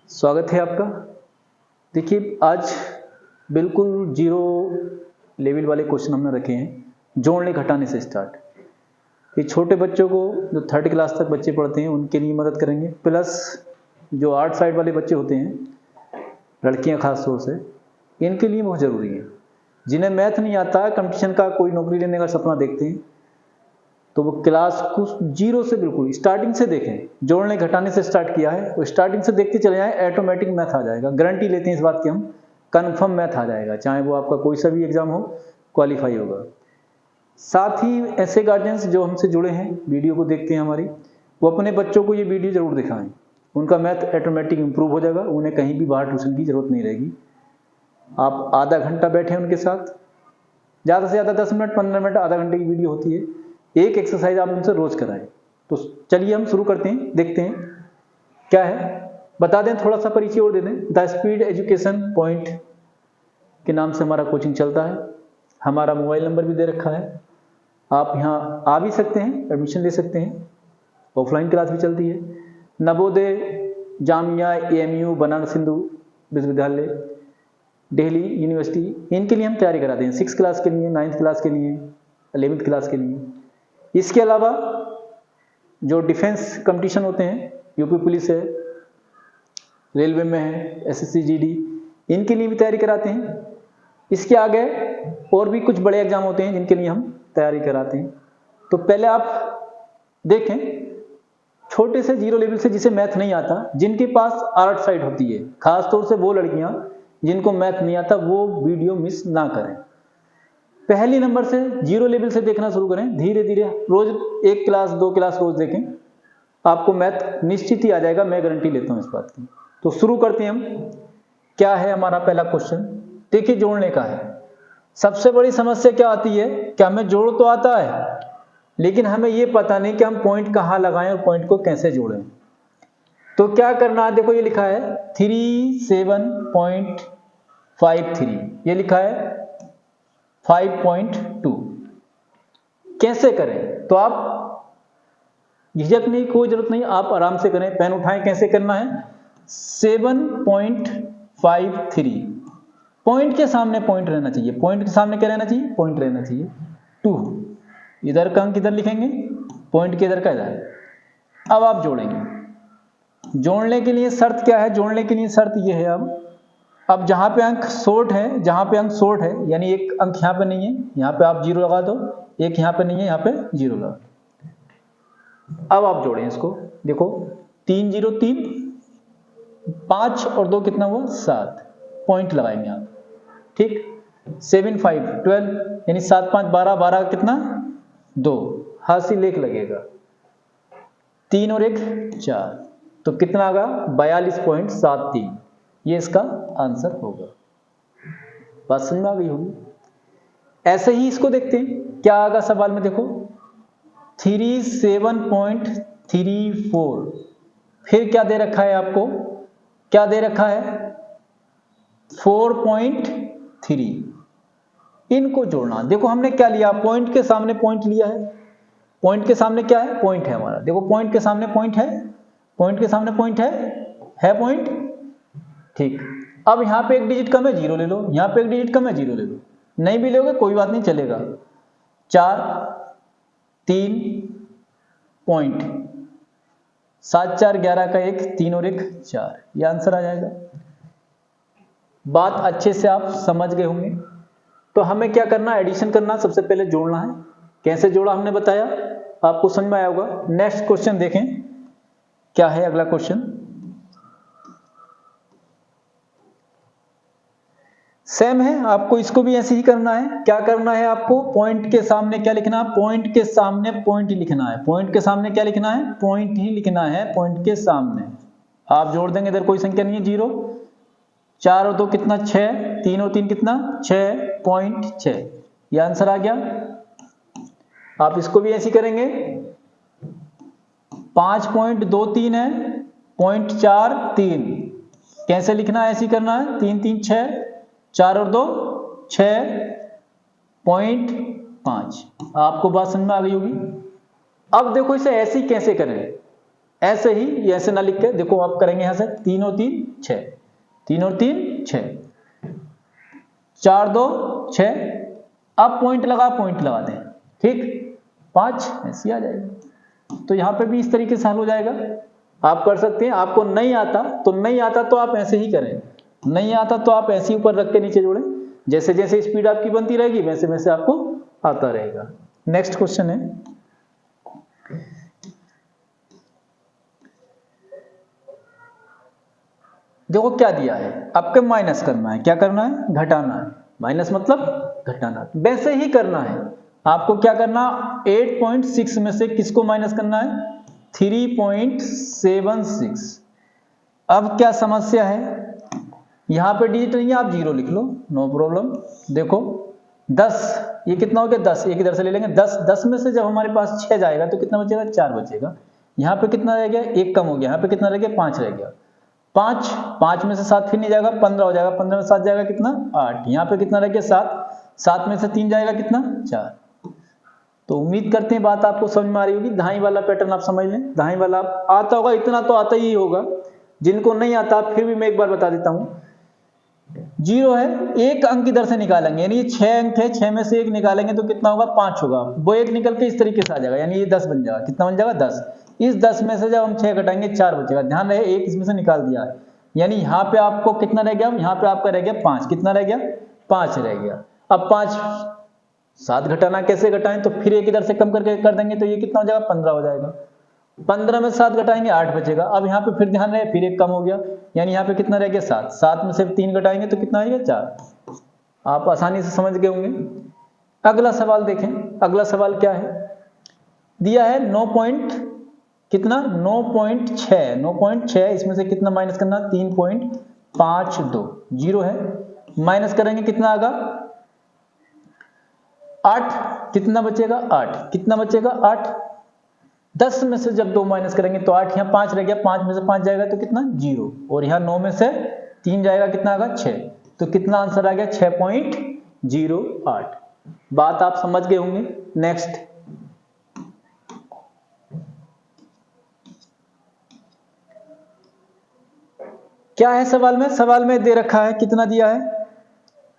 स्वागत है आपका। देखिए आज बिल्कुल जीरो लेवल वाले क्वेश्चन हमने रखे हैं, जोड़ने घटाने से स्टार्ट। ये छोटे बच्चों को जो 3rd क्लास तक बच्चे पढ़ते हैं उनके लिए मदद करेंगे, प्लस जो आर्ट साइड वाले बच्चे होते हैं, लड़कियां खास तौर से, इनके लिए बहुत ज़रूरी है। जिन्हें मैथ नहीं आता, कंपटीशन का कोई नौकरी लेने का सपना देखते हैं, तो वो क्लास को जीरो से बिल्कुल स्टार्टिंग से देखें। जोड़ने घटाने से स्टार्ट किया है, वो स्टार्टिंग से देखते चले जाएं, ऑटोमेटिक मैथ आ जाएगा। गारंटी लेते हैं इस बात की हम, कन्फर्म मैथ आ जाएगा, चाहे वो आपका कोई सा भी एग्जाम हो, क्वालिफाई होगा। साथ ही ऐसे गार्जियंस जो हमसे जुड़े हैं, वीडियो को देखते हैं हमारी, वो अपने बच्चों को ये वीडियो जरूर दिखाएं। उनका मैथ ऑटोमेटिक इंप्रूव हो जाएगा, उन्हें कहीं भी बाहर ट्यूशन की जरूरत नहीं रहेगी। आप आधा घंटा बैठे उनके साथ, ज़्यादा से ज़्यादा 10 मिनट 15 मिनट, आधा घंटे की वीडियो होती है। एक एक्सरसाइज आप उनसे रोज कराएं। तो चलिए हम शुरू करते हैं, देखते हैं क्या है। बता दें, थोड़ा सा परिचय और दे दें। द स्पीड एजुकेशन पॉइंट के नाम से हमारा कोचिंग चलता है। हमारा मोबाइल नंबर भी दे रखा है, आप यहाँ आ भी सकते हैं, एडमिशन ले सकते हैं। ऑफलाइन क्लास भी चलती है। नवोदय, जामिया, AMU, बनारस हिंदू विश्वविद्यालय, दिल्ली यूनिवर्सिटी, इनके लिए हम तैयारी कराते हैं। 6th क्लास के लिए, 9th क्लास के लिए, 11th क्लास के लिए। इसके अलावा जो डिफेंस कंपटीशन होते हैं, यूपी पुलिस है, रेलवे में है, SSC GD, इनके लिए भी तैयारी कराते हैं। इसके आगे और भी कुछ बड़े एग्जाम होते हैं जिनके लिए हम तैयारी कराते हैं। तो पहले आप देखें, छोटे से जीरो लेवल से जिसे मैथ नहीं आता, जिनके पास आर्ट साइड होती है, खासतौर से वो लड़कियां जिनको मैथ नहीं आता, वो वीडियो मिस ना करें। पहली नंबर से जीरो लेवल से देखना शुरू करें, धीरे धीरे रोज 1 क्लास 2 क्लास रोज देखें, आपको मैथ निश्चित ही आ जाएगा, मैं गारंटी लेता हूं इस बात की। तो शुरू करते हैं हम। क्या है हमारा पहला क्वेश्चन? देखिए, जोड़ने का है। सबसे बड़ी समस्या क्या आती है कि हमें जोड़ तो आता है, लेकिन हमें यह पता नहीं कि हम पॉइंट कहां लगाएं और पॉइंट को कैसे जोड़ें। तो क्या करना है, देखो ये लिखा है 37.53, ये लिखा है 5.2। कैसे करें? तो आप झिझकने की कोई जरूरत नहीं, आप आराम से करें। पेन उठाएं, कैसे करना है। 7.53, पॉइंट के सामने पॉइंट रहना चाहिए। पॉइंट के सामने क्या रहना चाहिए? पॉइंट रहना चाहिए। 2, इधर का अंक इधर लिखेंगे, पॉइंट के इधर का इधर। अब आप जोड़ेंगे। जोड़ने के लिए शर्त क्या है? जोड़ने के लिए शर्त यह है, अब जहां पे अंक शॉर्ट है, जहां पे अंक शॉर्ट है, यानी एक अंक यहां पे नहीं है, यहां पे आप 0 लगा दो, एक यहां पे नहीं है, यहां पे 0 लगा। अब आप जोड़ें इसको। देखो 3 0 3, 5 और 2 कितना हुआ? 7, पॉइंट लगाएंगे आप, ठीक। 7 5 12, यानी 7 5 12, 12 कितना? 2, हासिल 1 लगेगा, 3 और 1 4, तो कितना आगा? 42.73। ये इसका आंसर होगा। बात समझ में आ गई होगी। ऐसे ही इसको देखते हैं क्या आगा सवाल में। देखो 37.34, फिर क्या दे रखा है आपको? क्या दे रखा है? 4.3। इनको जोड़ना। देखो हमने क्या लिया? पॉइंट के सामने पॉइंट लिया है। पॉइंट के सामने क्या है? पॉइंट है हमारा। देखो पॉइंट के सामने पॉइंट है, पॉइंट के सामने पॉइंट है पॉइंट, ठीक। अब यहां पे एक डिजिट कम है, 0 ले लो, यहां पे एक डिजिट कम है, 0 ले लो। नहीं भी लोगे कोई बात नहीं, चलेगा। 4 3 पॉइंट, 7 4 11 का 1, 3 और 1 4, ये आंसर आ जाएगा। बात अच्छे से आप समझ गए होंगे। तो हमें क्या करना? एडिशन करना, सबसे पहले जोड़ना है। कैसे जोड़ा हमने बताया, आपको समझ में आया होगा। नेक्स्ट क्वेश्चन देखें, क्या है अगला क्वेश्चन। सेम है, आपको इसको भी ऐसे ही करना है। क्या करना है आपको? पॉइंट के सामने क्या लिखना है? पॉइंट के सामने पॉइंट ही लिखना है। पॉइंट के सामने क्या लिखना है? पॉइंट ही लिखना है। पॉइंट के सामने आप जोड़ देंगे, इधर कोई संख्या नहीं है, 0। 4 और 2 कितना? 6, 3 और 3 कितना? 6.6, ये आंसर आ गया। आप इसको भी ऐसे करेंगे। 5.23 है, 0.43, कैसे लिखना है? ऐसे करना है। 3 3 6, 4 और 2 6.5। आपको बात समझ में आ गई होगी। अब देखो इसे ऐसे ही कैसे करें। ऐसे ही, ये ऐसे ना लिख के देखो, आप करेंगे यहां से 3 और 3 6, 3 और 3 6, 4 2 6, अब पॉइंट लगा दें, ठीक, 5 ऐसे आ जाएगा। तो यहां पे भी इस तरीके से हल हो जाएगा, आप कर सकते हैं। आपको नहीं आता तो आप ऐसे ही करें, नहीं आता तो आप ऐसे ही ऊपर रख के नीचे जोड़ें, जैसे जैसे स्पीड आपकी बनती रहेगी वैसे वैसे आपको आता रहेगा। नेक्स्ट क्वेश्चन है, देखो क्या दिया है, आपको माइनस करना है, क्या करना है, घटाना है, माइनस मतलब घटाना, वैसे ही करना है। आपको क्या करना, 8.6 में से किसको माइनस करना है, 3.76। अब क्या समस्या है, यहां पे डिजिट नहीं है, आप 0 लिख लो, नो प्रॉब्लम। देखो 10, ये कितना हो गया 10, एक इधर से ले लेंगे 10 में से जब हमारे पास 6 जाएगा तो कितना बचेगा, 4 बचेगा। यहाँ पे कितना रह गया, 1 कम हो गया, यहाँ पे कितना रह गया, 5 रह गया। 5 में से 7 फिर नहीं जाएगा, 15 हो जाएगा, 15 में 7 जाएगा कितना, 8। यहाँ पे कितना रह गया 7 में से 3 जाएगा कितना, 4। तो उम्मीद करते हैं बात आपको समझ में आ रही होगी। धाई वाला पैटर्न आप समझ लें, धाई वाला आता होगा, इतना तो आता ही होगा। जिनको नहीं आता फिर भी मैं एक बार बता देता हूं, 0 है, एक अंक इधर से निकालेंगे, यानी ये 6 अंक है, 6 में से 1 निकालेंगे तो कितना होगा, 5 होगा। वो 1 निकल के इस तरीके से आ जाएगा, यानी ये 10 बन जाएगा। कितना बन जाएगा, 10। इस 10 में से जब हम 6 घटाएंगे 4 बचेगा। ध्यान रहे, 1 इसमें से निकाल दिया है, यानी यहाँ पे आपको कितना रह गया, यहाँ पे आपका रह गया 5। कितना रह गया, 5 रह गया। अब 5 7 घटाना, कैसे घटाएं, तो फिर एक इधर से कम करके कर देंगे तो ये कितना हो जाएगा, 15 हो जाएगा। 15 में 7 घटाएंगे 8 बचेगा। अब यहाँ पे फिर ध्यान रहे, फिर एक कम हो गया, यानी यहाँ पे कितना रह गया 7। 7 में से 3 घटाएंगे तो कितना आएगा, 4। आप आसानी से समझ गए होंगे। अगला सवाल देखें, अगला सवाल क्या है, दिया है 9.6, इसमें से कितना माइनस करना, 3.52, 0 है, माइनस करेंगे कितना आएगा, 8। कितना बचेगा, 8। कितना बचेगा, 8। 10 में से जब 2 माइनस करेंगे तो 8, यहाँ 5 रह गया, 5 में से 5 जाएगा तो कितना, 0, और यहाँ 9 में से 3 जाएगा, कितना आएगा, 6। तो कितना आंसर आ गया, 6.08। बात आप समझ गए होंगे। नेक्स्ट, क्या है सवाल में, सवाल में दे रखा है, कितना दिया है,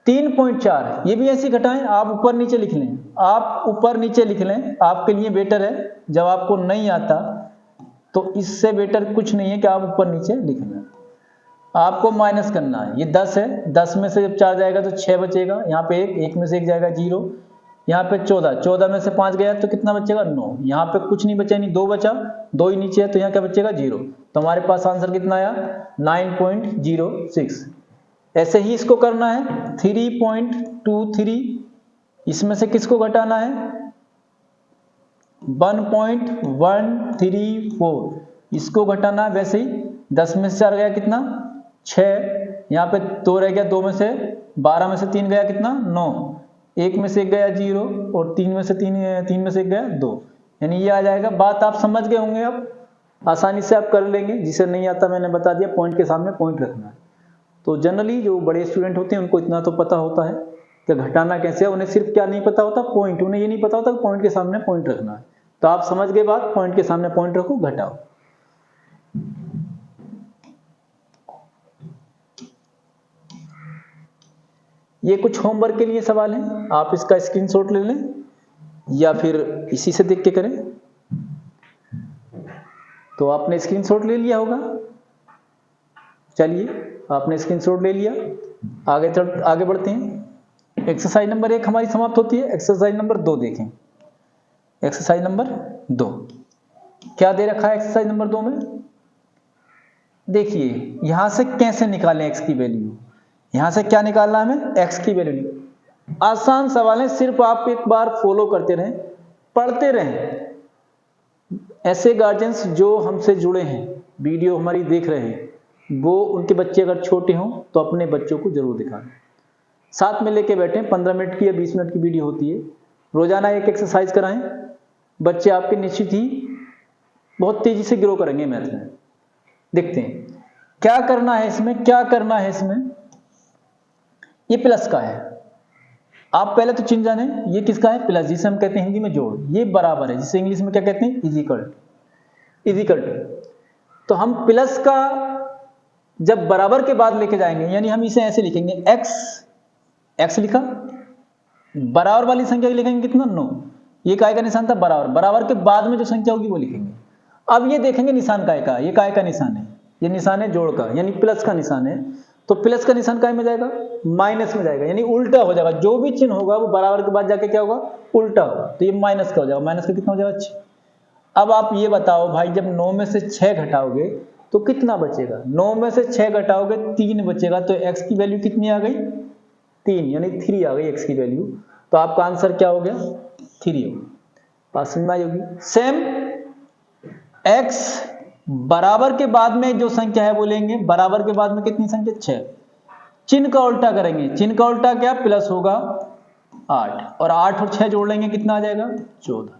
3.4। ये भी ऐसे घटाएं, आप ऊपर नीचे लिख लें, आप ऊपर नीचे लिख लें, आपके लिए बेटर है। जब आपको नहीं आता तो इससे बेटर कुछ नहीं है कि आप ऊपर नीचे लिख लें। आपको माइनस करना है, ये 10 है, 10 में से जब 4 जाएगा तो 6 बचेगा, यहाँ पे 1 में से 1 जाएगा 0, यहाँ पे 14 में से 5 गया तो कितना बचेगा, 9। यहाँ पे कुछ नहीं बचा, नहीं 2 बचा, 2 ही नीचे है तो यहाँ क्या बचेगा, 0। तो हमारे पास आंसर कितना आया, 9.06। ऐसे ही इसको करना है, 3.23, इसमें से किसको घटाना है, 1.134, इसको घटाना है। वैसे ही 10 में से 4 गया कितना, 6, यहाँ पे 2 रह गया, 2 में से 12 में से 3 गया कितना, 9, 1 में से 1 गया 0, और 3 में से 3 में से 1 गया 2, यानी ये आ जाएगा। बात आप समझ गए होंगे, अब आसानी से आप कर लेंगे। जिसे नहीं आता मैंने बता दिया, पॉइंट के सामने पॉइंट रखना है। तो जनरली जो बड़े स्टूडेंट होते हैं उनको इतना तो पता होता है कि घटाना कैसे है, उन्हें सिर्फ क्या नहीं पता होता, पॉइंट। उन्हें ये नहीं पता होता कि पॉइंट के सामने पॉइंट रखना है। तो आप समझ गए बात, पॉइंट के सामने पॉइंट रखो, घटाओ। ये कुछ होमवर्क के लिए सवाल हैं, आप इसका स्क्रीनशॉट ले लें या फिर इसी से देख के करें। तो आपने स्क्रीनशॉट ले लिया होगा, चलिए आपने स्क्रीनशॉट ले लिया, आगे बढ़ते हैं। एक्सरसाइज नंबर 1 हमारी समाप्त होती है। एक्सरसाइज नंबर 2 देखें। एक्सरसाइज नंबर 2 क्या दे रखा है, एक्सरसाइज नंबर 2 में देखिए, यहां से कैसे निकालें x की वैल्यू। यहां से क्या निकालना है हमें, x की वैल्यू। आसान सवाल है, सिर्फ आप एक बार फॉलो करते रहें, पढ़ते रहें। ऐसे गार्जियंस जो हमसे जुड़े हैं, वीडियो हमारी देख रहे हैं, वो उनके बच्चे अगर छोटे हों तो अपने बच्चों को जरूर दिखाएं, साथ में लेके बैठें। 15 मिनट की या 20 मिनट की वीडियो होती है, रोजाना एक एक्सरसाइज कराएं। बच्चे आपके निश्चित ही बहुत तेजी से ग्रो करेंगे मैथ में। देखते हैं क्या करना है इसमें, क्या करना है इसमें। ये प्लस का है, आप पहले तो चिन्ह जाने, ये किसका है, प्लस, जिसे हम कहते हैं हिंदी में जोड़। ये बराबर है, जिसे इंग्लिश में क्या कहते हैं, इक्वल टू। तो हम प्लस का जब बराबर के बाद लेके जाएंगे, यानी हम इसे ऐसे लिखेंगे x लिखा, बराबर वाली संख्या लिखेंगे कितना 9, ये काय का निशान था बराबर, बराबर के बाद में जो संख्या होगी वो लिखेंगे। अब ये देखेंगे निशान काय का, ये काय का निशान है, ये निशान है जोड़ का, यानी प्लस का निशान है, तो प्लस का निशान काय में जाएगा, माइनस में जाएगा, यानी उल्टा हो जाएगा, जो भी चिन्ह होगा वो बराबर के बाद जाके क्या होगा, उल्टा होगा, तो ये माइनस का हो जाएगा, माइनस का कितना हो जाएगा 6। अब आप ये बताओ भाई, जब 9 में से 6 घटाओगे तो कितना बचेगा, 9 में से 6 घटाओगे 3 बचेगा, तो x की वैल्यू कितनी आ गई, 3, यानी 3 आ गई x की वैल्यू, तो आपका आंसर क्या हो गया, 3 हो। बात समझ में आई होगी। सेम x बराबर के बाद में जो संख्या है वो लेंगे, बराबर के बाद में कितनी संख्या 6, चिन्ह का उल्टा करेंगे, चिन्ह का उल्टा क्या, प्लस होगा 8, और 8 और 6 जोड़ लेंगे कितना आ जाएगा 14।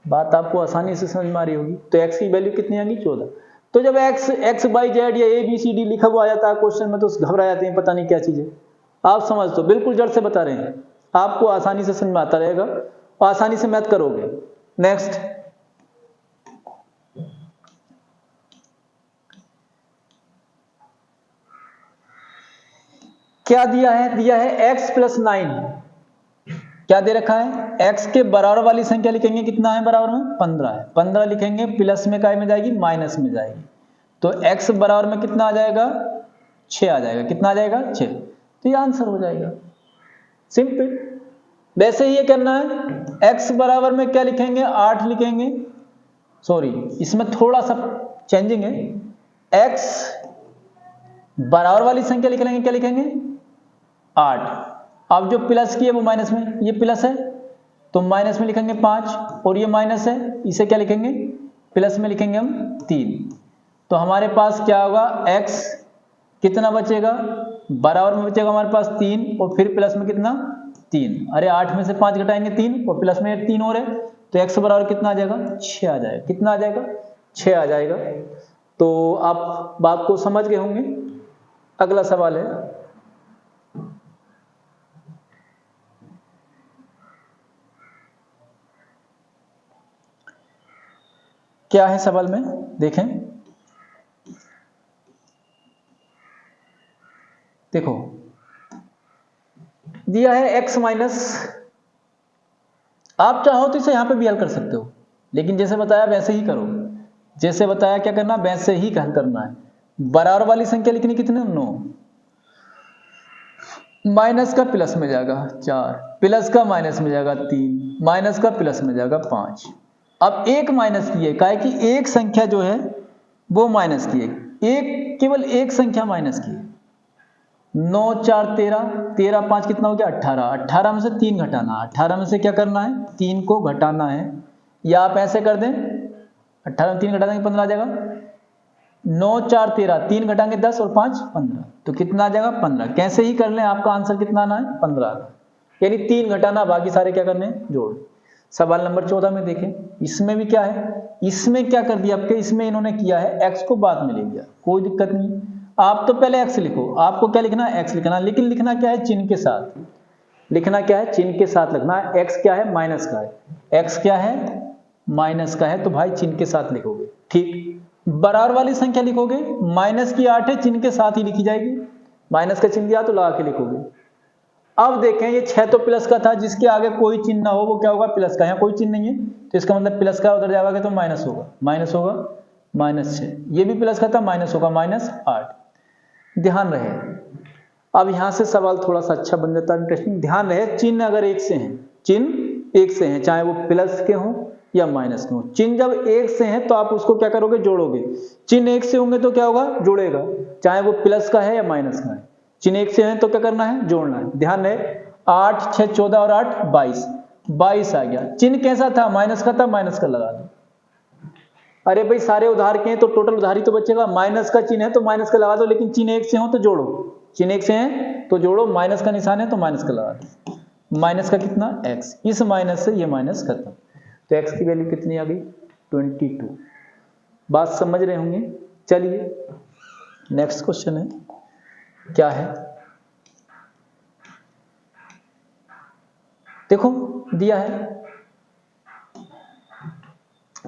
बात आपको आसानी से समझ में आ रही होगी। तो x की वैल्यू कितनी आ गई 14। तो जब x बाई जेड या ABCD लिखा हुआ आ जाता है क्वेश्चन में तो घबरा जाते हैं, पता नहीं क्या चीज है। आप समझ तो बिल्कुल जड़ से बता रहे हैं, आपको आसानी से समझ में आता रहेगा और आसानी से मैथ करोगे। नेक्स्ट, क्या दिया है, दिया है x + 9, क्या दे रखा है, x के बराबर वाली संख्या लिखेंगे, कितना है बराबर में 15 है, 15 लिखेंगे, प्लस में काय में जाएगी, माइनस में जाएगी, तो x बराबर में कितना आ जाएगा 6 आ जाएगा, कितना आ जाएगा 6, तो ये आंसर हो जाएगा, सिंपल। वैसे ही ये करना है, x बराबर में क्या लिखेंगे 8 लिखेंगे, सॉरी इसमें थोड़ा सा चेंजिंग है, x बराबर वाली संख्या लिख लेंगे, क्या लिखेंगे 8, अब जो प्लस की है वो माइनस में, ये प्लस है तो माइनस में लिखेंगे 5, और ये माइनस है इसे क्या लिखेंगे प्लस में लिखेंगे हम 3, तो हमारे पास क्या होगा x कितना बचेगा, बराबर में बचेगा हमारे पास 3, और फिर प्लस में कितना 3, अरे 8 में से 5 घटाएंगे 3, और प्लस में 3 और है, तो x बराबर कितना आ जाएगा 6 आ जाएगा, कितना आ जाएगा 6 आ जाएगा। तो आप बात को समझ गए होंगे। अगला सवाल है, क्या है सवाल में देखें, देखो दिया है x माइनस, आप चाहो तो इसे यहां पे भी हल कर सकते हो, लेकिन जैसे बताया वैसे ही करो, जैसे बताया क्या करना वैसे ही हल करना है। बराबर वाली संख्या लिखनी कितने 9, माइनस का प्लस में जाएगा 4, प्लस का माइनस में जाएगा 3, माइनस का प्लस में जाएगा 5। अब एक माइनस की है, काहे कि एक संख्या जो है वो माइनस की है, एक केवल एक संख्या माइनस की है, 9 4 13, 13 5 कितना हो गया 18, 18 में से 3 घटाना, 18 में से क्या करना है 3 को घटाना है, या आप ऐसे कर दें 18 में 3 घटा देंगे 15 आ जाएगा, 9 4 13, 3 घटाएंगे 10 और 5 15, तो कितना आ जाएगा 15। कैसे ही कर लें आपका आंसर कितना आना है 15, यानी 3 घटाना, बाकी सारे क्या करने हैं जोड़। सवाल नंबर 14 में देखें, इसमें भी क्या है, इसमें क्या कर दिया आपके, इसमें इन्होंने किया है x को बाद में ले लिया, कोई दिक्कत नहीं, आप तो पहले x लिखो, आपको क्या लिखना है x लिखना, लेकिन लिखना क्या है चिन्ह के साथ, लिखना क्या है चिन्ह के साथ लिखना है। x क्या है माइनस का है, x क्या है माइनस का है, तो भाई चिन्ह के साथ लिखोगे, ठीक। बराबर वाली संख्या लिखोगे, माइनस की 8 है, चिन्ह के साथ ही लिखी जाएगी, माइनस का चिन्ह दिया तो लगा के लिखोगे। अब देखें ये 6 तो प्लस का था, जिसके आगे कोई चिन्ह ना हो वो क्या होगा प्लस का, यहाँ कोई चिन्ह नहीं है तो इसका मतलब प्लस का उधर जाओगे तो माइनस होगा, माइनस होगा -6, ये भी प्लस का था माइनस होगा -8। ध्यान रहे, अब यहां से सवाल थोड़ा सा अच्छा बन जाता है, इंटरेस्टिंग। ध्यान रहे, चिन्ह अगर एक से हैं, चिन्ह एक से हैं, चाहे वो प्लस के हों या माइनस के हों, चिन्ह जब एक से हैं तो आप उसको क्या करोगे जोड़ोगे, चिन्ह एक से होंगे तो क्या होगा जुड़ेगा, चाहे वो प्लस का है या माइनस का है, चिन्ह एक से है तो क्या करना है जोड़ना है। ध्यान रहे 8 6 14 और 8 22, 22 आ गया, चिन्ह कैसा था माइनस का था, माइनस का लगा दो। अरे भाई सारे उधार के हैं तो टोटल उधार ही तो बचेगा, माइनस का चिन्ह है तो माइनस का लगा दो, लेकिन चिन्ह एक से हो तो जोड़ो, चिन्ह एक से है तो जोड़ो, माइनस का निशान है तो माइनस का लगा दो, माइनस का कितना x, इस माइनस से ये माइनस खत्म, तो x की वैल्यू कितनी आ गई 22। बात समझ रहे होंगे। चलिए नेक्स्ट क्वेश्चन है, क्या है देखो, दिया है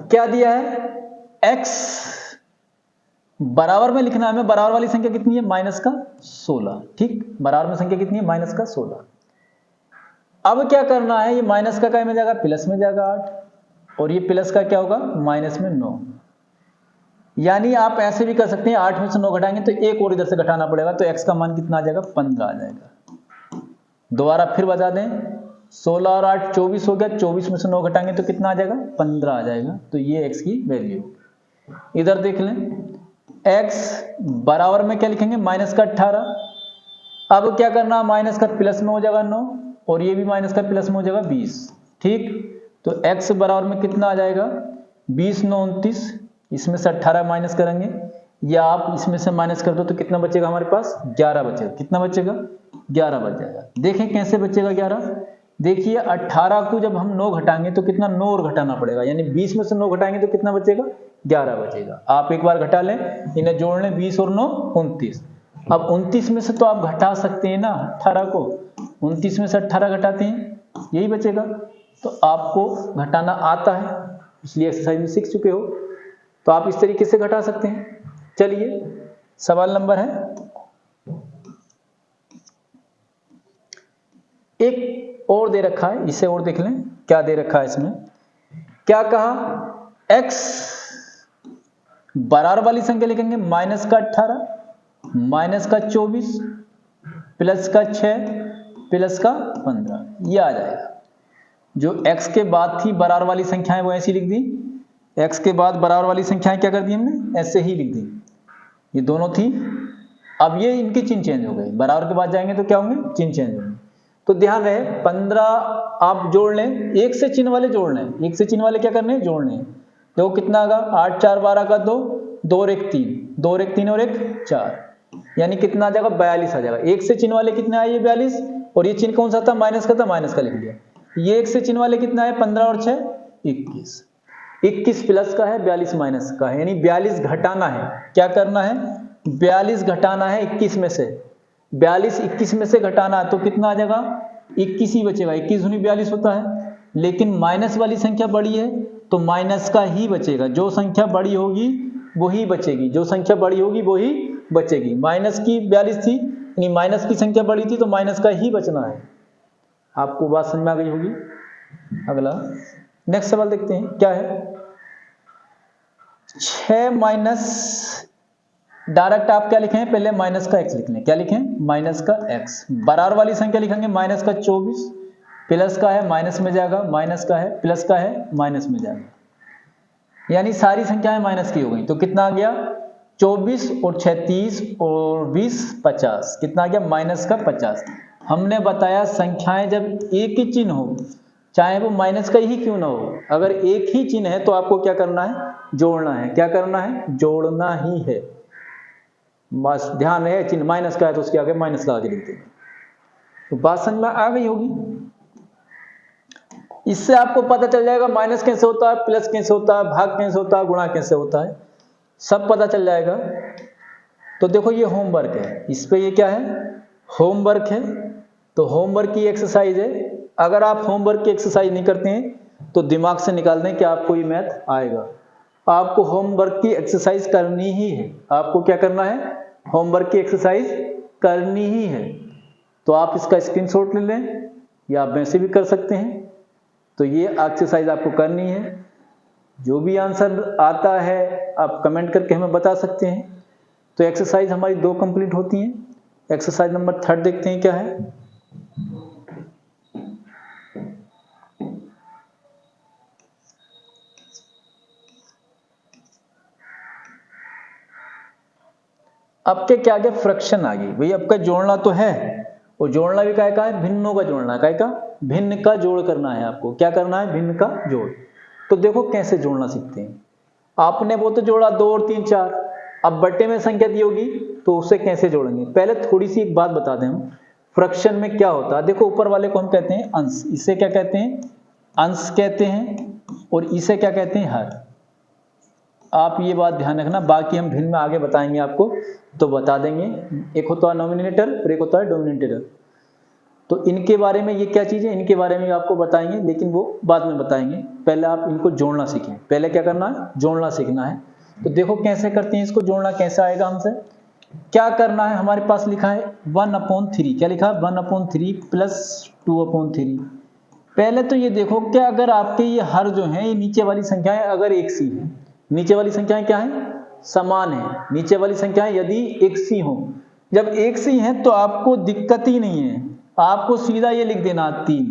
क्या दिया है x बराबर में लिखना है हमें, बराबर वाली संख्या कितनी है, माइनस का 16, ठीक, बराबर में संख्या कितनी है, माइनस का 16। अब क्या करना है, ये माइनस का क्या में जाएगा, प्लस में जाएगा 8, और ये प्लस का क्या होगा, माइनस में 9। यानी आप ऐसे भी कर सकते हैं, 8 में से 9 घटाएंगे तो एक और इधर से घटाना पड़ेगा, तो x का मान कितना आ जाएगा, 15 आ जाएगा। दोबारा फिर बता दें, 16 और 8 24 हो गया, 24 में से 9 घटाएंगे तो कितना आ जाएगा, 15 आ जाएगा। तो ये x की वैल्यू। इधर देख लें, x बराबर में क्या लिखेंगे, माइनस का 18। अब क्या करना, माइनस का प्लस में हो जाएगा 9, और ये भी माइनस का प्लस में हो जाएगा 20, ठीक। तो x बराबर में कितना आ जाएगा, 20 9 29, इसमें से 18 माइनस करेंगे, या आप इसमें से माइनस कर दो तो कितना बचेगा हमारे पास, 11 बचेगा। कितना बचेगा, 11 बच जाएगा। देखें कैसे बचेगा 11। देखिए 18 को जब हम 9 घटाएंगे तो कितना, 9 और घटाना पड़ेगा, यानी 20 में से 9 घटाएंगे तो कितना बचेगा, 11 बचेगा। आप एक बार घटा लें, इन्हें जोड़ लें, 20 और 9 29। अब 29 में से तो आप घटा सकते हैं ना 18 को, 29 में से 18 घटाते हैं, यही बचेगा। तो आपको घटाना आता है, इसलिए एक्सरसाइज में सीख चुके हो, तो आप इस तरीके से घटा सकते हैं। चलिए सवाल नंबर है, एक और दे रखा है, इसे और देख लें क्या दे रखा है इसमें। क्या कहा, x बराबर वाली संख्या लिखेंगे, माइनस का 18, माइनस का 24, प्लस का 6, प्लस का 15, ये आ जाएगा। जो x के बाद थी बराबर वाली संख्याएं वो ऐसी लिख दी, x के बाद बराबर वाली संख्याएं क्या कर दी हमने, ऐसे ही लिख दी, ये दोनों थी। अब ये इनके चिन्ह चेंज हो गए, बराबर के बाद जाएंगे तो क्या होंगे, चिन्ह चेंज होंगे। तो ध्यान रहे, 15 आप जोड़ लें, एक से चिन्ह वाले जोड़ लें, एक से चिन्ह वाले क्या करने हैं, जोड़ने। देखो कितना आएगा, 8 4 12 का 2, 2 और 1 3, 2 और 1 3 और 1 4, यानी कितना आ जाएगा, 42 आ जाएगा। एक से चिन्ह वाले कितना आए, ये 42, और ये चिन्ह कौन सा था, माइनस का था, माइनस का लिख दिया। ये एक से चिन्ह वाले कितना है, 15 और 6 21, 21 प्लस का है, 42 माइनस का है, यानी 42 घटाना है। क्या करना है, 42 घटाना है 21 में से, 42 21 में से घटाना है तो कितना आ जाएगा, 21 ही बचेगा। 21 दूनी 42 होता है, लेकिन माइनस वाली संख्या बड़ी है तो माइनस का ही बचेगा। जो संख्या बड़ी होगी वही बचेगी, जो संख्या बड़ी होगी वही बचेगी। माइनस की 42 थी, यानी माइनस की संख्या बड़ी थी तो माइनस का ही बचना है। आपको बात समझ में आ गई होगी। अगला नेक्स्ट सवाल देखते हैं क्या है। 6 माइनस, डायरेक्ट आप क्या लिखें, पहले माइनस का x लिख लें। क्या लिखें, माइनस का x। बराबर वाली संख्या लिखेंगे, माइनस का 24, प्लस का है माइनस में जाएगा, माइनस का है प्लस का है माइनस में जाएगा, यानी सारी संख्याएं माइनस की हो गई। तो कितना आ गया, 24 और 36 और 20 50, कितना आ गया, माइनस का 50। हमने बताया संख्याएं जब एक ही चिन्ह हो, चाहे वो माइनस का ही क्यों ना हो, अगर एक ही चिन्ह है तो आपको क्या करना है, जोड़ना है। क्या करना है, जोड़ना ही है। बस ध्यान है, चिन्ह माइनस का है तो उसके आगे माइनस लगा के लिख देंगे। तो बात समझ में आ गई होगी। इससे आपको पता चल जाएगा माइनस कैसे होता है, प्लस कैसे होता है, भाग कैसे होता है, गुणा कैसे होता है, सब पता चल जाएगा। तो देखो ये होमवर्क है, इस पे ये क्या है, होमवर्क है। तो होमवर्क की एक्सरसाइज है। अगर आप होमवर्क की एक्सरसाइज नहीं करते हैं तो दिमाग से निकाल दें कि आपको ये मैथ आएगा। आपको होमवर्क की एक्सरसाइज करनी ही है। आपको क्या करना है, होमवर्क की एक्सरसाइज करनी ही है। तो आप इसका स्क्रीनशॉट ले लें या आप वैसे भी कर सकते हैं। तो ये एक्सरसाइज आपको करनी है। जो भी आंसर आता है आप कमेंट करके हमें बता सकते हैं। तो एक्सरसाइज हमारी 2 कंप्लीट होती हैं। एक्सरसाइज नंबर 3 देखते हैं क्या है। आपके क्या आगे फ्रैक्शन आ गई भाई। आपका जोड़ना तो है, और जोड़ना भी काय का है, भिन्नों का जोड़ना है। काय का, भिन्न का जोड़ करना है। आपको क्या करना है, भिन्न का जोड़। तो देखो कैसे जोड़ना सीखते हैं। आपने वो तो जोड़ा 2 और 3 4, अब बट्टे में संख्या दी होगी तो उसे कैसे जोड़ेंगे। पहले थोड़ी सी एक बात बता दें हम, फ्रैक्शन में क्या होता है। देखो ऊपर वाले को हम कहते हैं अंश, इसे क्या कहते हैं, अंश कहते हैं, और इसे क्या कहते हैं, हर। आप ये बात ध्यान रखना, बाकी हम भिन्न में आगे बताएंगे आपको तो बता देंगे। एक होता है नोमिनेटर और एक होता है डोमिनेटर। तो इनके बारे में, ये क्या चीज़ है, इनके बारे में आपको बताएंगे, लेकिन वो बाद में बताएंगे। पहले आप इनको जोड़ना सीखें। पहले क्या करना है, जोड़ना सीखना है। तो देखो कैसे करते हैं इसको, जोड़ना कैसे आएगा हमसे। क्या करना है, हमारे पास लिखा है 1/3, क्या लिखा है 1/3 प्लस 2/3। पहले तो ये देखो क्या अगर आपके ये हर जो है ये नीचे वाली संख्याएं अगर एक सी है, नीचे वाली संख्याएं क्या है, समान है, नीचे वाली संख्याएं यदि एक सी हो, जब एक सी है तो आपको दिक्कत ही नहीं है, आपको सीधा ये लिख देना 3,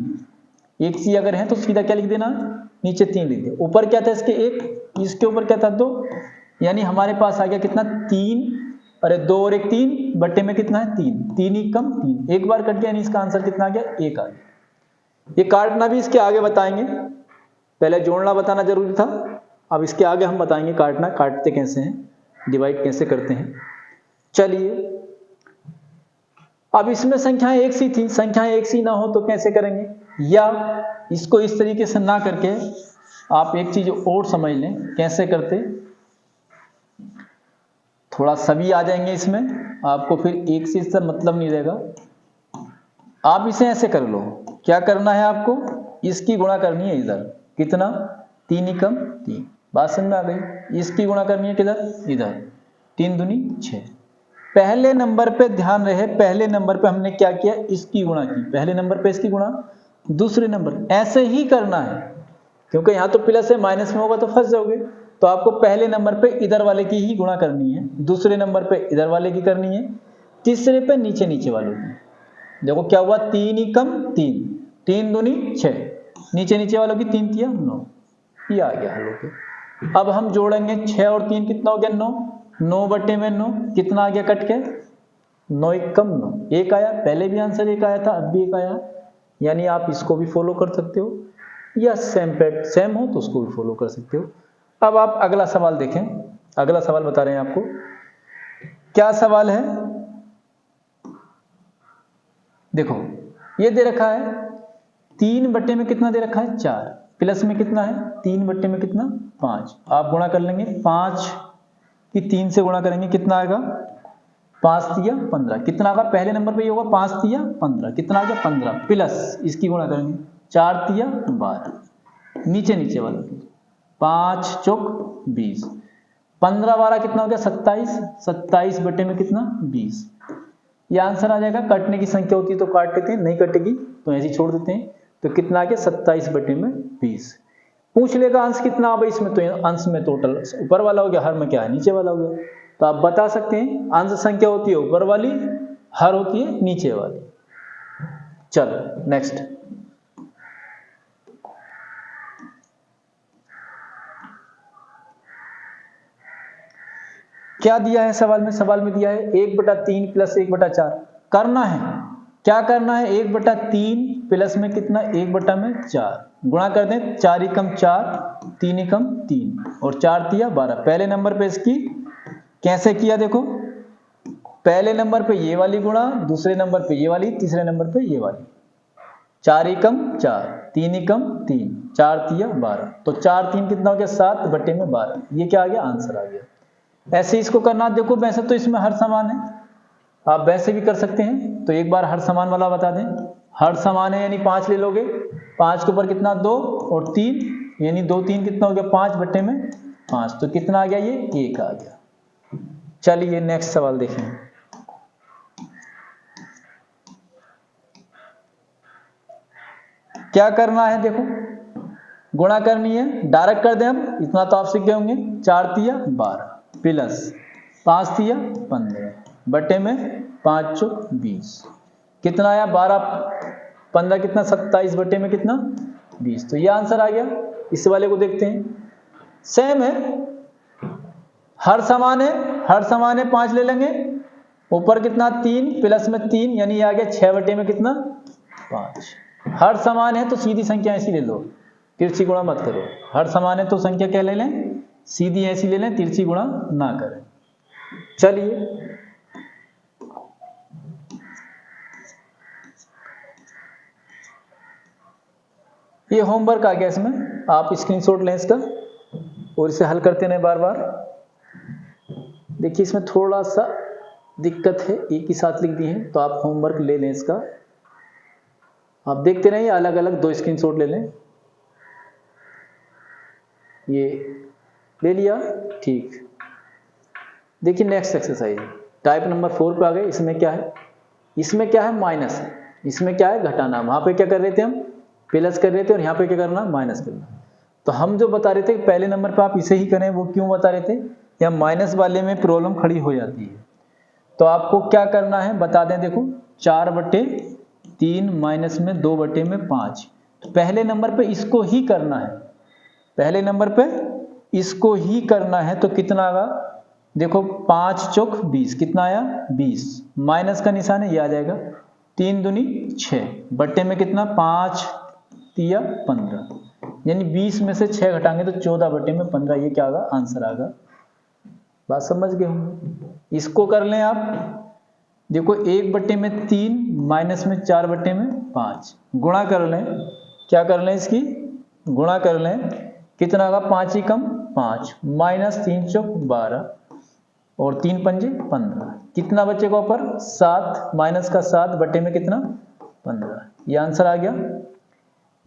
एक सी अगर है तो सीधा क्या लिख देना, नीचे 3 लिख दे, ऊपर क्या था इसके 1, इसके ऊपर क्या था 2, यानी हमारे पास आ गया कितना 3, अरे 2 और 1 3 बट्टे में कितना है 3, 3 ही कम 3, एक बार कट गया, यानी इसका आंसर कितना आ गया 1 आ गया। ये काटना भी इसके आगे बताएंगे, पहले जोड़ना बताना जरूरी था, अब इसके आगे हम बताएंगे काटना, काटते कैसे हैं, डिवाइड कैसे करते हैं। चलिए अब इसमें संख्याएं एक सी थी, संख्याएं एक सी ना हो तो कैसे करेंगे, या इसको इस तरीके से ना करके आप एक चीज और समझ लें कैसे करते, थोड़ा सभी आ जाएंगे इसमें, आपको फिर एक से इससे मतलब नहीं रहेगा। आप इसे ऐसे कर लो, क्या करना है आपको, इसकी गुणा करनी है इधर, कितना 3 ही कम 3, बात समझ में आ गई। इसकी गुणा करनी है किधर, इधर, 3 दूनी 6। पहले नंबर पे ध्यान रहे, पहले नंबर पे हमने क्या किया, इसकी गुणा की, पहले नंबर पे इसकी गुणा, दूसरे नंबर ऐसे ही करना है, क्योंकि यहाँ तो प्लस है माइनस में होगा तो फंस जाओगे, तो आपको पहले नंबर पे इधर वाले की ही गुणा करनी है, दूसरे नंबर पे इधर वाले की करनी है, तीसरे पे नीचे नीचे वालों की। देखो क्या हुआ, 3 ही कम 3, 3 दूनी 6, नीचे नीचे वालों की 3 तिया 9, ये आ गया हल होके। अब हम जोड़ेंगे 6 और 3 कितना हो गया 9, 9 बट्टे में 9 कितना आ गया कट के, 9 एक कम 9, एक आया, पहले भी आंसर एक आया था, अब भी एक आया, यानी आप इसको भी फॉलो कर सकते हो, या सेम हो तो उसको भी फॉलो कर सकते हो। अब आप अगला सवाल देखें, अगला सवाल बता रहे हैं आपको, क्या सवाल है, देखो ये दे रखा है 3 बट्टे में कितना दे रखा है 4, प्लस में कितना है 3 बट्टे में कितना 5, आप गुणा कर लेंगे, 5 की 3 से गुणा करेंगे कितना आएगा, 5 तिया 15, कितना आएगा, पहले नंबर पे ये होगा 5 तिया 15, कितना आ गया 15, प्लस इसकी गुणा करेंगे 4 तिया 12, नीचे नीचे वाला 5 चौक 20, 15 12 कितना हो गया 27, 27 बटे में कितना 20, ये आंसर आ जाएगा। कटने की संख्या होती है तो काट लेते हैं, नहीं कटेगी तो ऐसे ही छोड़ देते हैं, तो कितना आ गया 27 बटे में 20। पूछ लेगा अंश कितना, अब इसमें तो अंश में टोटल ऊपर वाला हो गया, हर में क्या है नीचे वाला हो गया, तो आप बता सकते हैं अंश संख्या होती है ऊपर वाली, हर होती है नीचे वाली। चलो नेक्स्ट, क्या दिया है सवाल में, सवाल में दिया है 1/3 प्लस 1/4 करना है, क्या करना है 1/3 प्लस में कितना 1/4 गुणा कर दें, 4 ही कम 4, 3 ही कम 3 और 4 तिया 12। पहले नंबर पे इसकी कैसे किया देखो, पहले नंबर पे ये वाली गुणा, दूसरे नंबर पे ये वाली, तीसरे नंबर पे ये वाली, 4 ही कम 4, 3 ही कम 3, 4 तिया 12, तो 4 3 कितना हो गया 7 बटे में 12, ये क्या आ गया आंसर आ गया। ऐसे इसको करना, देखो वैसे तो इसमें हर समान है, आप वैसे भी कर सकते हैं, तो एक बार हर समान वाला बता दें, हर समान है यानी 5 ले लोगे, 5 के ऊपर कितना 2 और 3, यानी 2 3 कितना हो गया 5 बटे में 5, तो कितना आ गया ये 1 आ गया। चलिए नेक्स्ट सवाल देखें, क्या करना है देखो, गुणा करनी है, डायरेक्ट कर दें, अब इतना तो आप सीख गए होंगे, 4 तिया 12 प्लस 5 तिया 15 बटे में 5 चौक 20, कितना आया 12 15 कितना 27 बटे में कितना 20, तो ये आंसर आ गया। इस वाले को देखते हैं, सेम है, हर समान है, हर समान है 5 ले लेंगे, ऊपर कितना 3 प्लस में 3 यानी ये आ गया 6 बटे में कितना 5, हर समान है तो सीधी संख्या ऐसी ले लो, तिरछी गुणा मत करो, हर समान है तो संख्या क्या ले लें सीधी ऐसी ले लें, तिरछी गुणा ना करें। चलिए ये होमवर्क आ गया, इसमें आप स्क्रीनशॉट लें इसका और इसे हल करते रहें बार बार। देखिए इसमें थोड़ा सा दिक्कत है, एक ही साथ लिख दी है, तो आप होमवर्क ले लें इसका, आप देखते रहिए, अलग अलग 2 स्क्रीनशॉट ले लें। ये ले लिया, ठीक। देखिए नेक्स्ट एक्सरसाइज टाइप नंबर 4 पे आ गए। इसमें क्या है, इसमें क्या है माइनस है, इसमें क्या है घटाना। वहां पे क्या कर रहे थे हम प्लस कर रहे थे और यहाँ पे क्या करना माइनस करना। तो हम जो बता रहे थे पहले नंबर पे आप इसे ही करें, वो क्यों बता रहे थे, या माइनस वाले में प्रॉब्लम खड़ी हो जाती है। तो आपको क्या करना है बता दें, देखो 4/3 माइनस में 2/5। तो पहले नंबर पे इसको ही करना है, पहले नंबर पे इसको ही करना है। तो कितना आगा, देखो 5 चौक 20, कितना आया 20, माइनस का निशान है ये आ जाएगा, 3 दूनी 6, बट्टे में कितना 5 तिया 15, यानी 20 में से 6 घटाएंगे तो 14/15, ये क्या आगा आंसर आगा। बात समझ गए होंगे। इसको कर लें आप, देखो 1/3 माइनस में 4/5, गुणा कर लें, क्या कर लें इसकी गुणा कर लें, कितना आगा 5 ही कम 5, माइनस 3 चौक 12 और 3 पंजे 15, कितना बचेगा ऊपर 7, माइनस का 7 बटे में कितना 15, ये आंसर आ गया।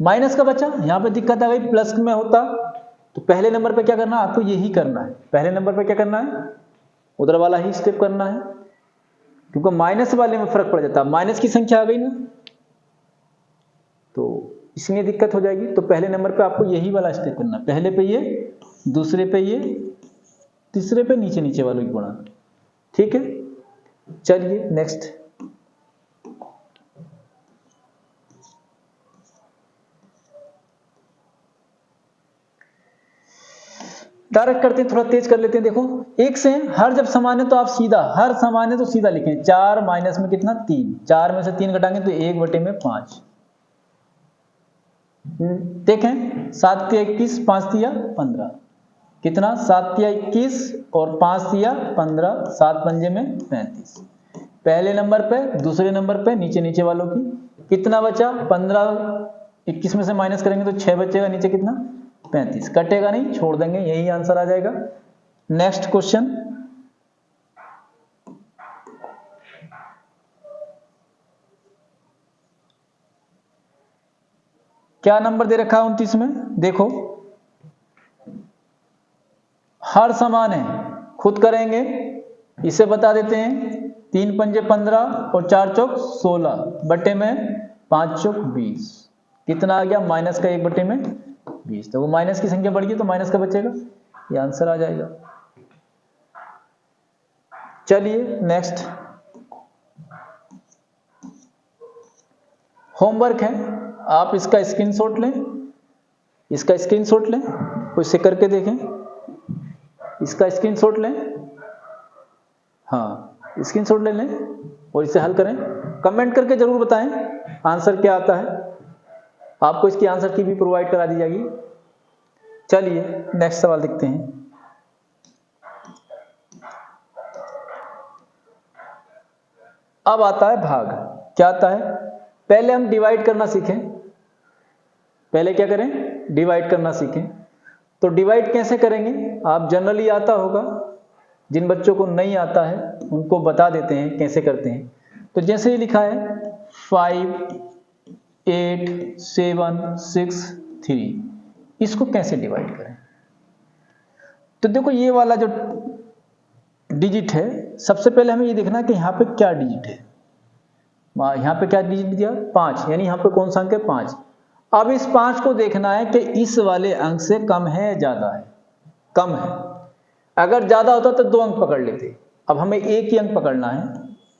माइनस का बचा, यहाँ पे दिक्कत आ गई, प्लस में होता तो पहले नंबर पे क्या करना है आपको यही करना है, पहले नंबर पे क्या करना है उधर वाला ही स्टेप करना है, क्योंकि माइनस वाले में फर्क पड़ जाता है, माइनस की संख्या आ गई ना तो इसमें दिक्कत हो जाएगी। तो पहले नंबर पे आपको यही वाला स्टेप करना है, पहले पे ये, दूसरे पे ये, तीसरे पे नीचे नीचे वालों की गुणा, ठीक है। चलिए नेक्स्ट, डायरेक्ट करते हैं, थोड़ा तेज कर लेते हैं। देखो एक से हर जब समान है तो आप सीधा, हर समान है तो सीधा लिखें, 4 माइनस में कितना 3, 4 में से 3 घटाएंगे तो 1/5। देखें 7 तिया 21, 5 तिया 15, कितना 7 तिया 21 और 5 तिया 15, 7 पंजे में 35। पहले नंबर पे, दूसरे नंबर पे, नीचे नीचे वालों की कितना बचा 15, 21 में से माइनस करेंगे तो 6 बचेगा, नीचे कितना 35, कटेगा नहीं, छोड़ देंगे, यही आंसर आ जाएगा। नेक्स्ट क्वेश्चन, क्या नंबर दे रखा है 29 में, देखो हर समान है, खुद करेंगे, इसे बता देते हैं, 3 पंजे 15 और 4 चौक 16 बटे में 5 चौक 20, कितना आ गया माइनस का 1/20। तो वो माइनस की संख्या बढ़ गई तो माइनस का बचेगा, ये आंसर आ जाएगा। चलिए नेक्स्ट, होमवर्क है, आप इसका स्क्रीनशॉट लें, इसका स्क्रीनशॉट लें, इसे करके देखें, इसका स्क्रीनशॉट लें, हाँ स्क्रीनशॉट ले लें और इसे हल करें, कमेंट करके जरूर बताएं आंसर क्या आता है, आपको इसकी आंसर की भी प्रोवाइड करा दी जाएगी। चलिए नेक्स्ट सवाल देखते हैं। अब आता है भाग, क्या आता है, पहले हम डिवाइड करना सीखें, पहले क्या करें डिवाइड करना सीखें। तो डिवाइड कैसे करेंगे, आप जनरली आता होगा, जिन बच्चों को नहीं आता है उनको बता देते हैं कैसे करते हैं। तो जैसे ही लिखा है 5 8 7 6 3, इसको कैसे डिवाइड करें। तो देखो ये वाला जो डिजिट है, सबसे पहले हमें ये देखना है कि यहाँ पे क्या डिजिट है, यहाँ पे क्या डिजिट दिया 5, यानी यहाँ पे कौन सा अंक है 5। अब इस 5 को देखना है कि इस वाले अंक से कम है या ज्यादा है, कम है, अगर ज्यादा होता तो 2 अंक पकड़ लेते, अब हमें एक ही अंक पकड़ना है,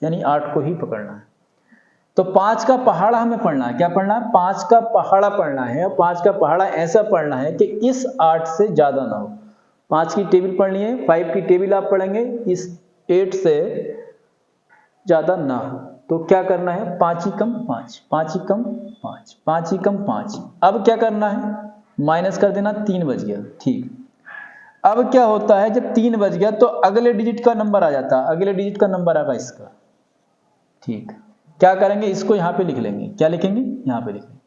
यानी 8 को ही पकड़ना है। तो 5 का पहाड़ा हमें पढ़ना है, क्या पढ़ना है 5 का पहाड़ा पढ़ना है। 5 का पहाड़ा ऐसा पढ़ना है कि इस 8 से ज्यादा ना हो। 5 की टेबल पढ़नी है, 5 की टेबल आप पढ़ेंगे, इस 8 से ज्यादा ना हो। तो क्या करना है 5 ही कम 5, 5 ही कम 5, 5 ही कम 5। अब क्या करना है माइनस कर देना, 3 बच गया, ठीक। अब क्या होता है जब 3 बच गया तो अगले डिजिट का नंबर आ जाता है, अगले डिजिट का नंबर आएगा इसका, ठीक। क्या करेंगे इसको यहाँ पे लिख लेंगे, क्या लिखेंगे यहाँ पे लिखेंगे।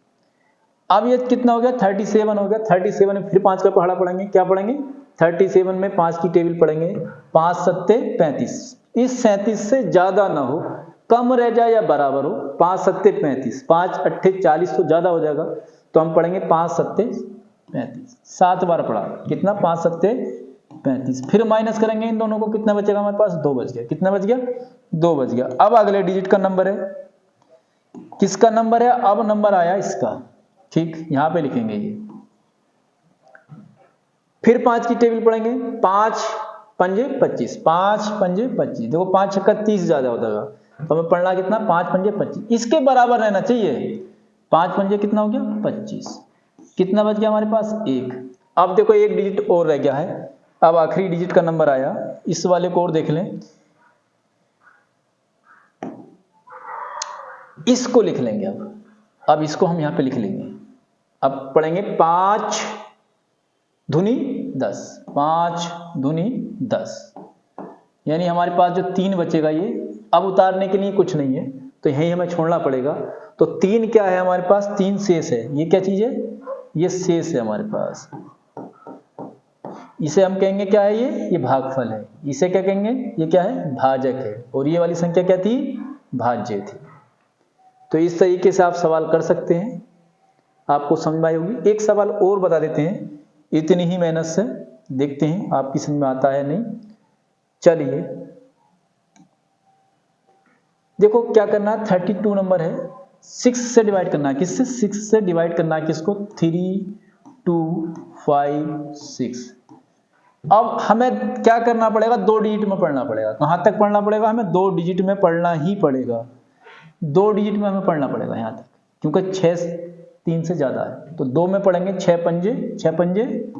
अब ये कितना हो गया 37 हो गया, 37 में फिर 5 का पहाड़ा पढ़ेंगे, क्या पढ़ेंगे 37 में 5 की टेबल पढ़ेंगे, 5 सत्ते 35, इस 37 से ज्यादा ना हो, कम रह जाए या बराबर हो। 5 सत्ते 35, 5 अट्ठे 40 तो ज्यादा हो जाएगा, तो हम पढ़ेंगे 5 सत्ते 35, 7 बार पढ़ा, कितना 5 सत्ते 35। फिर माइनस करेंगे इन दोनों को, कितना बचेगा हमारे पास? 2 बच गया। कितना बच गया? 2 बच गया। अब अगले डिजिट का नंबर है, किसका नंबर है? अब नंबर आया इसका, ठीक, यहां पे लिखेंगे ये। फिर 5 की टेबल पढ़ेंगे, 5 पंजे 25, 5 पंजे 25। देखो 5 छक्का 30 ज्यादा होता है, तो हमें पढ़ना कितना? 5 पंजे 25, इसके बराबर रहना चाहिए। 5 पंजे कितना हो गया? 25। कितना बच गया हमारे पास? 1। अब देखो एक डिजिट और रह गया है, अब आखिरी डिजिट का नंबर आया, इस वाले को और देख लें, इसको लिख लेंगे। अब इसको हम यहां पे लिख लेंगे। अब पढ़ेंगे 5 दूनी 10, 5 दूनी 10, यानी हमारे पास जो 3 बचेगा ये, अब उतारने के लिए कुछ नहीं है तो यही हमें छोड़ना पड़ेगा। तो 3 क्या है हमारे पास? 3 शेष है। ये क्या चीज है? ये शेष है हमारे पास। इसे हम कहेंगे क्या है? ये भागफल है। इसे क्या कहेंगे? ये क्या है? भाजक है। और ये वाली संख्या क्या थी? भाज्य थी। तो इस तरीके से आप सवाल कर सकते हैं, आपको समझ में आई होगी। एक सवाल और बता देते हैं, इतनी ही मेहनत से, देखते हैं आपकी समझ में आता है नहीं। चलिए देखो क्या करना है, 32 नंबर है, 6 से डिवाइड करना है। किससे? 6 से डिवाइड करना है। किसको? 3 2 5 6। अब हमें क्या करना पड़ेगा? 2 डिजिट में पढ़ना पड़ेगा। कहां तक पढ़ना पड़ेगा? हमें 2 डिजिट में पढ़ना ही पड़ेगा। 2 डिजिट में हमें पढ़ना पड़ेगा यहां तक, क्योंकि 6 3 से ज्यादा है, तो 2 में पढ़ेंगे। 6 पंजे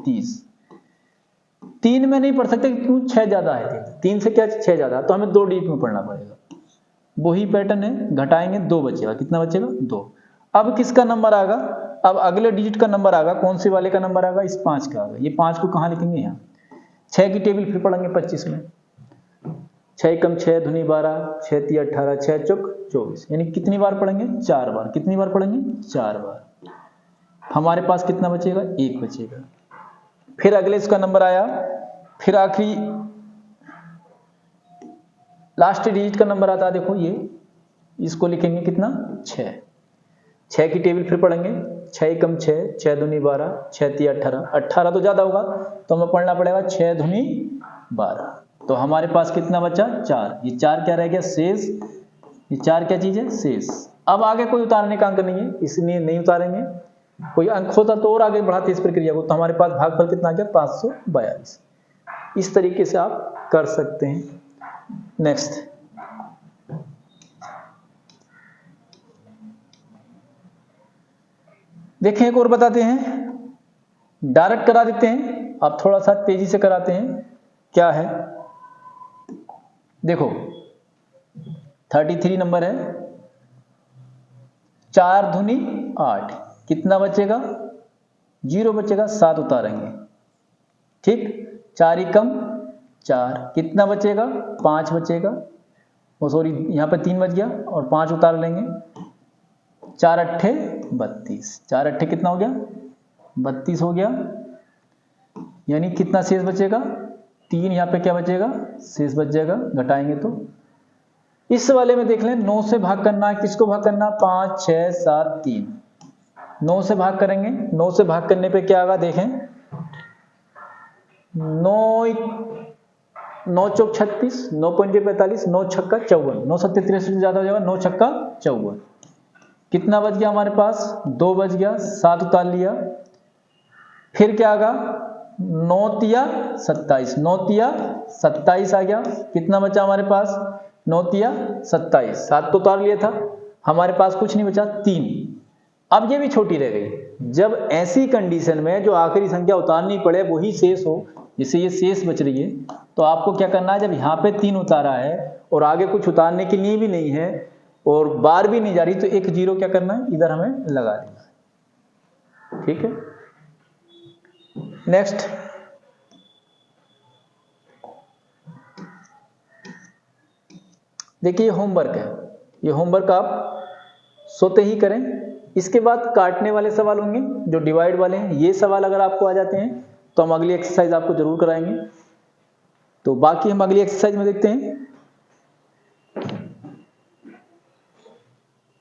30। 3 में नहीं पढ़ सकते क्यों? 6 ज्यादा है। 3 से क्या? 6 ज्यादा, तो हमें 2 डिजिट में पढ़ना पड़ेगा। वही पैटर्न है, घटाएंगे 2 बचेगा। कितना बचेगा? 2। अब किसका नंबर आएगा? अब अगले डिजिट का नंबर आएगा। कौन से वाले का नंबर आएगा? इस 5 का आएगा। ये 5 को कहां लिखेंगे? यहाँ। 6 की टेबल फिर पढ़ेंगे 25 में। 6 कम 6 दूनी 12, 6 × 18, 6 चौक 24, यानी कितनी बार पढ़ेंगे? 4 बार। कितनी बार पढ़ेंगे? 4 बार। हमारे पास कितना बचेगा? 1 बचेगा। फिर अगले इसका नंबर आया, फिर आखिरी लास्ट डिजिट का नंबर आता है, देखो ये, इसको लिखेंगे कितना? 6। 6 की टेबल फिर पढ़ेंगे। 6 कम 6, 6 दूनी 12, 6 × 18, 18 तो ज्यादा होगा, तो हमें पढ़ना पड़ेगा 6 दूनी 12। तो हमारे पास कितना बचा? 4। ये 4 क्या रह गया? शेष। ये 4 क्या चीज है? शेष। अब आगे कोई उतारने का अंक नहीं है, इसलिए नहीं उतारेंगे। कोई अंक होता तो और आगे बढ़ाते इस प्रक्रिया को, तो हमारे पास भागफल कितना आ गया? 542। इस तरीके से आप कर सकते हैं। नेक्स्ट, देखें एक और बताते हैं, डायरेक्ट करा देते हैं। आप थोड़ा सा तेजी से कराते हैं। क्या है? देखो 33 नंबर है, 4 दूनी 8, कितना बचेगा? 0 बचेगा। 7 उतारेंगे, ठीक। 4 कम 4, कितना बचेगा? 5 बचेगा। वो सॉरी, यहां पे 3 बच गया और 5 उतार लेंगे। 4 अट्ठे 32, 4 अट्ठे कितना हो गया? 32 हो गया। यानी कितना शेष बचेगा? 3। यहां पे क्या बचेगा? शेष बच जाएगा, घटाएंगे तो। इस वाले में देख लें, 9 से भाग करना है। किसको भाग करना? 5 6 7 3। 9 से भाग करेंगे। 9 से भाग करने पे क्या आएगा? देखें, 9 चौक 36, 9 पंजे 45, 9 छक्का 54, 9 सत्ते 63 से ज्यादा हो जाएगा। 9 छक्का 54, कितना बच गया हमारे पास? 2 बच गया। 7 उतार लिया। फिर क्या आएगा? 9 तिया 27, 9 तिया 27 आ गया। कितना बचा हमारे पास? 9 तिया 27, 7 तो उतार लिया था, हमारे पास कुछ नहीं बचा, 3। अब ये भी छोटी रह गई। जब ऐसी कंडीशन में जो आखिरी संख्या उतारनी पड़े वही शेष हो, जैसे ये शेष बच रही है, तो आपको क्या करना है? जब यहाँ पे 3 उतारा है और आगे कुछ उतारने के लिए भी नहीं है और बार भी नहीं जा रही, तो एक 0 क्या करना है? इधर हमें लगा देना है, ठीक है। नेक्स्ट, देखिए होमवर्क है। ये होमवर्क आप सोते ही करें। इसके बाद काटने वाले सवाल होंगे जो डिवाइड वाले हैं। ये सवाल अगर आपको आ जाते हैं तो हम अगली एक्सरसाइज आपको जरूर कराएंगे। तो बाकी हम अगली एक्सरसाइज में देखते हैं।